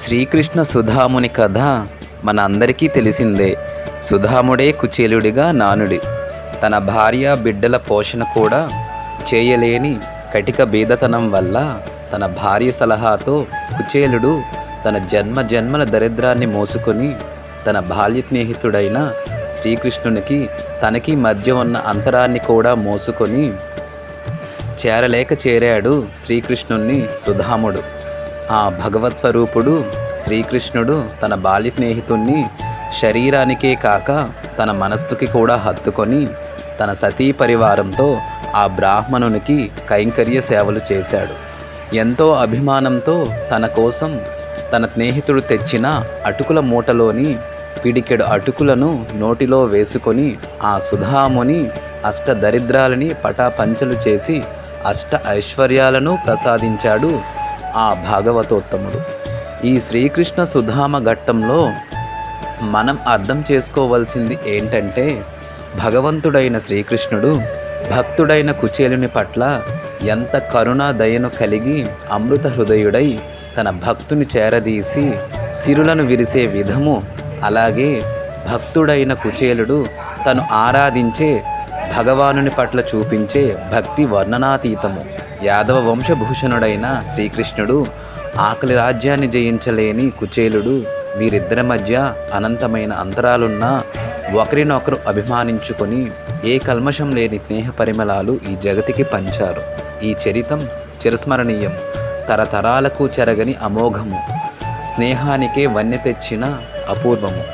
శ్రీకృష్ణ సుధాముని కథ మన అందరికీ తెలిసిందే. సుధాముడే కుచేలుడిగా నానుడి. తన భార్య బిడ్డల పోషణ కూడా చేయలేని కటిక బీదతనం వల్ల తన భార్య సలహాతో కుచేలుడు తన జన్మల దరిద్రాన్ని మోసుకొని తన బాల్య స్నేహితుడైన శ్రీకృష్ణునికి తనకి మధ్య ఉన్న అంతరాన్ని కూడా మోసుకొని చేరలేక చేరాడు శ్రీకృష్ణుణ్ణి సుధాముడు. ఆ భగవత్ స్వరూపుడు శ్రీకృష్ణుడు తన బాల్య స్నేహితుణ్ణి శరీరానికే కాక తన మనస్సుకి కూడా హత్తుకొని తన సతీ పరివారంతో ఆ బ్రాహ్మణునికి కైంకర్య సేవలు చేశాడు. ఎంతో అభిమానంతో తన కోసం తన స్నేహితుడు తెచ్చిన అటుకుల మూటలోని పిడికెడు అటుకులను నోటిలో వేసుకొని ఆ సుధాముని అష్ట దరిద్రాలని పటాపంచలు చేసి అష్ట ఐశ్వర్యాలను ప్రసాదించాడు ఆ భాగవతోత్తముడు. ఈ శ్రీకృష్ణ సుధామ ఘట్టంలో మనం అర్థం చేసుకోవాల్సింది ఏంటంటే, భగవంతుడైన శ్రీకృష్ణుడు భక్తుడైన కుచేలుని పట్ల ఎంత కరుణా దయను కలిగి అమృత హృదయుడై తన భక్తుని చేరదీసి సిరులను విరిసే విధము, అలాగే భక్తుడైన కుచేలుడు తను ఆరాధించే భగవానుని పట్ల చూపించే భక్తి వర్ణనాతీతము. యాదవ వంశభూషణుడైన శ్రీకృష్ణుడు ఆకలి రాజ్యాన్ని జయించలేని కుచేలుడు, వీరిద్దరి మధ్య అనంతమైన అంతరాలున్నా ఒకరినొకరు అభిమానించుకొని ఏ కల్మషం లేని స్నేహ పరిమళాలు ఈ జగతికి పంచారు. ఈ చరితం చిరస్మరణీయం, తరతరాలకు చెరగని అమోఘము, స్నేహానికే వన్నె తెచ్చిన అపూర్వము.